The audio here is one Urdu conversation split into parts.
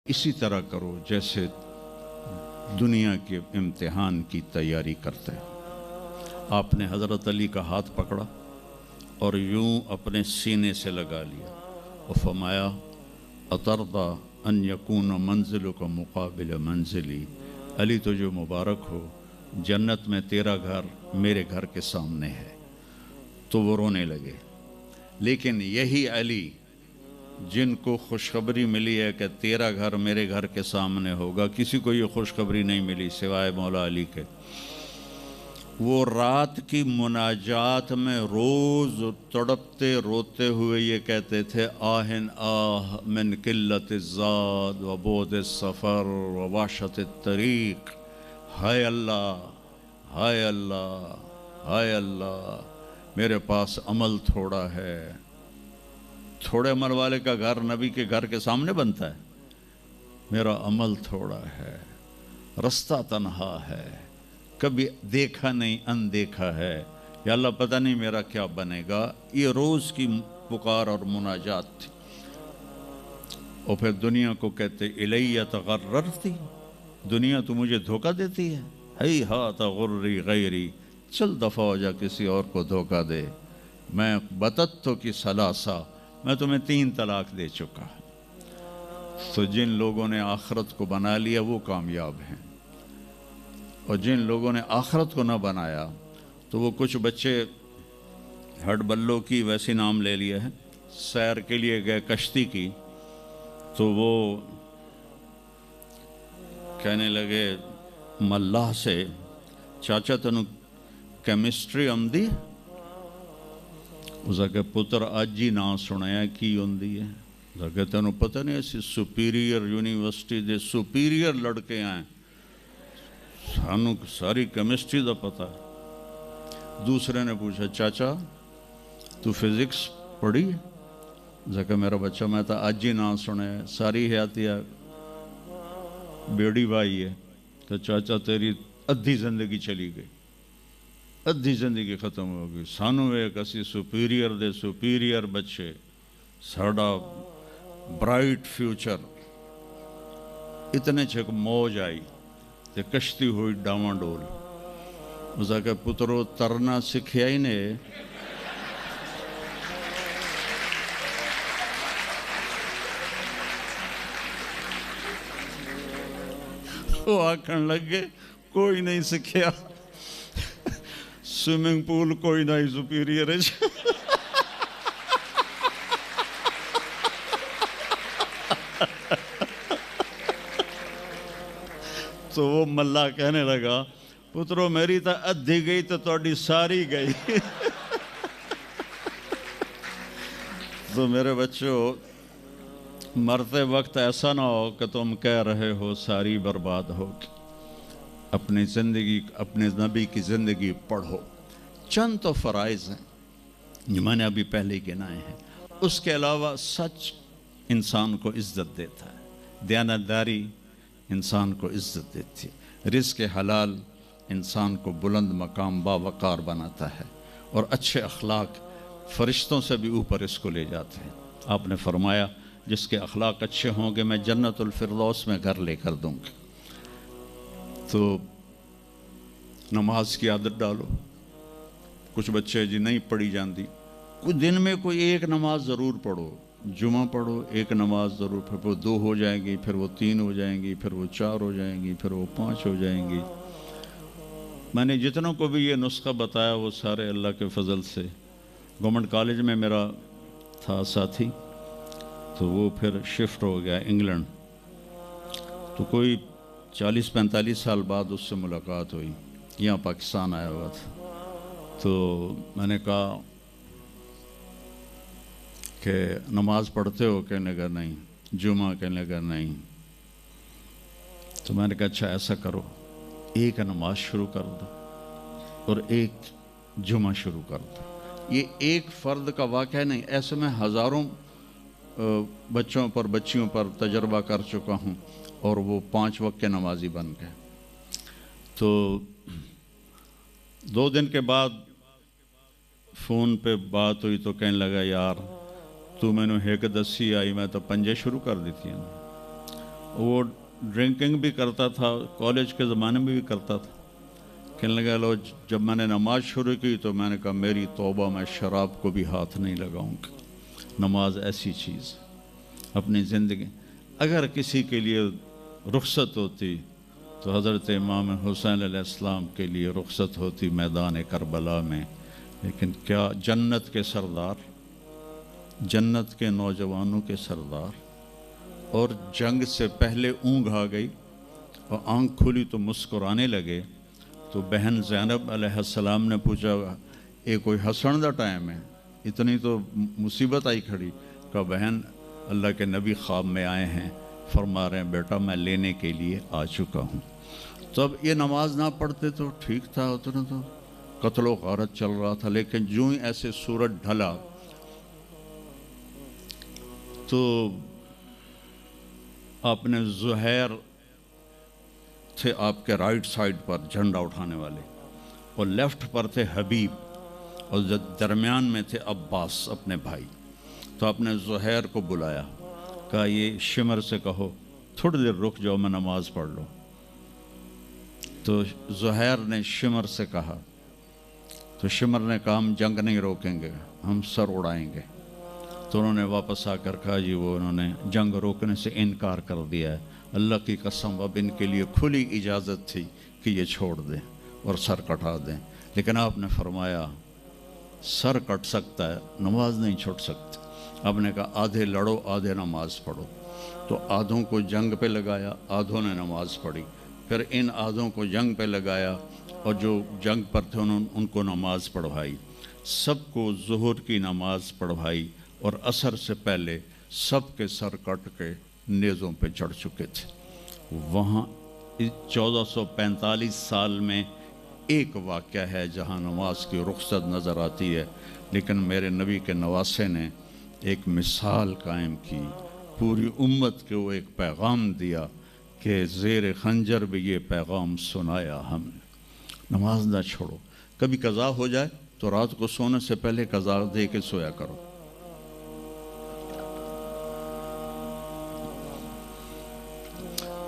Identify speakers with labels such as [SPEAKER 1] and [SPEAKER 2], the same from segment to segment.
[SPEAKER 1] اسی طرح کرو جیسے دنیا کے امتحان کی تیاری کرتے ہیں۔ آپ نے حضرت علی کا ہاتھ پکڑا اور یوں اپنے سینے سے لگا لیا اور فرمایا اترضی ان یکون منزلک مقابل منزلی، علی تجھے مبارک ہو، جنت میں تیرا گھر میرے گھر کے سامنے ہے۔ تو وہ رونے لگے۔ لیکن یہی علی جن کو خوشخبری ملی ہے کہ تیرا گھر میرے گھر کے سامنے ہوگا، کسی کو یہ خوشخبری نہیں ملی سوائے مولا علی کے، وہ رات کی مناجات میں روز تڑپتے روتے ہوئے یہ کہتے تھے آہن آہ من قلت الزاد و بعد السفر و وحشت الطریق، ہائے اللہ، ہائے اللہ، ہائے اللہ، میرے پاس عمل تھوڑا ہے۔ تھوڑے عمل والے کا گھر نبی کے گھر کے سامنے بنتا ہے؟ میرا عمل تھوڑا ہے، رستہ تنہا ہے، کبھی دیکھا نہیں اندیکھا ہے، یا اللہ پتہ نہیں میرا کیا بنے گا۔ یہ روز کی پکار اور مناجات تھی۔ اور پھر دنیا کو کہتے الیہ تغررتی، دنیا تو مجھے دھوکہ دیتی ہے، ہی ہاتھ غری غیری، چل دفعہ ہو جا کسی اور کو دھوکہ دے، میں بتتو کی ثلاثہ، میں تمہیں 3 طلاق دے چکا۔ تو جن لوگوں نے آخرت کو بنا لیا وہ کامیاب ہیں، اور جن لوگوں نے آخرت کو نہ بنایا تو وہ کچھ بچے ہڈ بلوں کی ویسی نام لے لیا ہے، سیر کے لیے گئے کشتی کی، تو وہ کہنے لگے ملاح سے چاچا تنو کیمسٹری آمدی؟ اس کہ پتر اج ہی نہ سنیا کی ہوندی ہے، کہ تینوں پتہ نہیں ایسی سپیریئر یونیورسٹی دے سپیریئر لڑکے آئیں، سانو ساری کیمسٹری دا پتہ ہے۔ دوسرے نے پوچھا چاچا تو فزکس پڑھی؟ کہ میرا بچہ میں تو اج ہی نہ سنے، ساری حیاتیہ بیڑی بائی ہے۔ تو چاچا تیری ادھی زندگی چلی گئی، ادھی زندگی ختم ہو گئی، سانو ایک اسی سپیریئر دے سپیریئر بچے، ساڑا برائٹ فیوچر۔ اتنے چھک موج آئی تے کشتی ہوئی ڈاواں ڈول۔ اس کہ پترو ترنا سکھیا ہی نے، وہ آکھن لگے کوئی نہیں سکھیا، سوئمنگ پول کوئی نہیں سپیریئر ہے۔ تو وہ ملا کہنے لگا پترو میری تو ادھی گئی تو تھوڑی ساری گئی۔ تو میرے بچوں مرتے وقت ایسا نہ ہو کہ تم کہہ رہے ہو ساری برباد ہو، اپنی زندگی اپنے نبی کی زندگی پڑھو۔ چند تو فرائض ہیں جو میں نے ابھی پہلے گنائے ہیں، اس کے علاوہ سچ انسان کو عزت دیتا ہے، دیانتداری انسان کو عزت دیتی ہے، رزق حلال انسان کو بلند مقام باوقار بناتا ہے، اور اچھے اخلاق فرشتوں سے بھی اوپر اس کو لے جاتے ہیں۔ آپ نے فرمایا جس کے اخلاق اچھے ہوں گے میں جنت الفردوس میں گھر لے کر دوں گا۔ تو نماز کی عادت ڈالو۔ کچھ بچے جی نہیں پڑھی جاندی، کچھ دن میں کوئی ایک نماز ضرور پڑھو، جمعہ پڑھو، ایک نماز ضرور، پھر وہ 2 ہو جائیں گی، پھر وہ 3 ہو جائیں گی، پھر وہ 4 ہو جائیں گی، پھر وہ 5 ہو جائیں گی۔ میں نے جتنوں کو بھی یہ نسخہ بتایا وہ سارے اللہ کے فضل سے، گورنمنٹ کالج میں میرا تھا ساتھی، تو وہ پھر شفٹ ہو گیا انگلینڈ، تو کوئی 40-45 سال بعد اس سے ملاقات ہوئی، یہاں پاکستان آیا ہوا تھا۔ تو میں نے کہا کہ نماز پڑھتے ہو؟ کہنے لگا نہیں۔ جمعہ؟ کہنے لگا نہیں۔ تو میں نے کہا اچھا ایسا کرو، ایک نماز شروع کر دو اور ایک جمعہ شروع کر دو۔ یہ ایک فرد کا واقعہ نہیں، ایسے میں ہزاروں بچوں پر بچیوں پر تجربہ کر چکا ہوں، اور وہ 5 وقت کے نمازی بن گئے۔ تو 2 دن کے بعد فون پہ بات ہوئی تو کہنے لگا یار تو میں نے ایک دسی آئی میں تو 5 شروع کر دیتی ہیں، وہ ڈرنکنگ بھی کرتا تھا، کالج کے زمانے میں بھی کرتا تھا۔ کہنے لگا لو جب میں نے نماز شروع کی تو میں نے کہا میری توبہ، میں شراب کو بھی ہاتھ نہیں لگاؤں گا۔ نماز ایسی چیز اپنی زندگی، اگر کسی کے لیے رخصت ہوتی تو حضرت امام حسین علیہ السلام کے لیے رخصت ہوتی میدان کربلا میں۔ لیکن کیا جنت کے سردار، جنت کے نوجوانوں کے سردار، اور جنگ سے پہلے اونگ آ گئی اور آنکھ کھلی تو مسکرانے لگے۔ تو بہن زینب علیہ السلام نے پوچھا یہ کوئی ہنسن دا ٹائم ہے، اتنی تو مصیبت آئی کھڑی؟ کہا بہن اللہ کے نبی خواب میں آئے ہیں، فرما رہے ہیں بیٹا میں لینے کے لیے آ چکا ہوں۔ تو اب یہ نماز نہ پڑھتے تو ٹھیک تھا، اتنا تو قتل و غارت چل رہا تھا، لیکن جو ہی ایسے سورج ڈھلا تو آپ نے زہیر تھے آپ کے رائٹ سائڈ پر جھنڈا اٹھانے والے، اور لیفٹ پر تھے حبیب، اور درمیان میں تھے عباس اپنے بھائی۔ تو آپ نے زہیر کو بلایا، کہا یہ شمر سے کہو تھوڑی دیر رک جاؤ میں نماز پڑھ لوں۔ تو زہیر نے شمر سے کہا، تو شمر نے کہا ہم جنگ نہیں روکیں گے، ہم سر اڑائیں گے۔ تو انہوں نے واپس آ کر کہا جی وہ انہوں نے جنگ روکنے سے انکار کر دیا ہے، اللہ کی قسم اب ان کے لیے کھلی اجازت تھی کہ یہ چھوڑ دیں اور سر کٹا دیں، لیکن آپ نے فرمایا سر کٹ سکتا ہے، نماز نہیں چھوٹ سکتی۔ آپ نے کہا آدھے لڑو آدھے نماز پڑھو۔ تو آدھوں کو جنگ پہ لگایا، آدھوں نے نماز پڑھی، پھر ان آدھوں کو جنگ پہ لگایا اور جو جنگ پر تھے ان کو نماز پڑھوائی، سب کو ظہر کی نماز پڑھوائی، اور عصر سے پہلے سب کے سر کٹ کے نیزوں پہ چڑھ چکے تھے۔ وہاں 1445 سال میں ایک واقعہ ہے جہاں نماز کی رخصت نظر آتی ہے، لیکن میرے نبی کے نواسے نے ایک مثال قائم کی، پوری امت کو وہ ایک پیغام دیا کہ زیر خنجر بھی یہ پیغام سنایا ہم نے، نماز نہ چھوڑو۔ کبھی قضا ہو جائے تو رات کو سونے سے پہلے قضا دے کے سویا کرو۔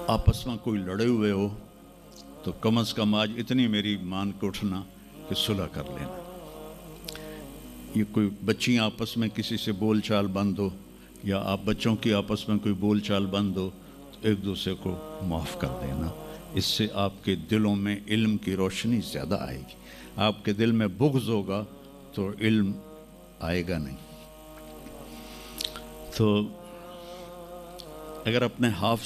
[SPEAKER 1] آپس میں کوئی لڑے ہوئے ہو تو کم از کم آج اتنی میری مان کے اٹھنا کہ صلح کر لینا۔ یہ کوئی بچیاں آپس میں کسی سے بول چال بند ہو، یا آپ بچوں کی آپس میں کوئی بول چال بند ہو تو ایک دوسرے کو معاف کر دینا، اس سے آپ کے دلوں میں علم کی روشنی زیادہ آئے گی۔ آپ کے دل میں بغض ہوگا تو علم آئے گا نہیں۔ تو اگر اپنے حافظ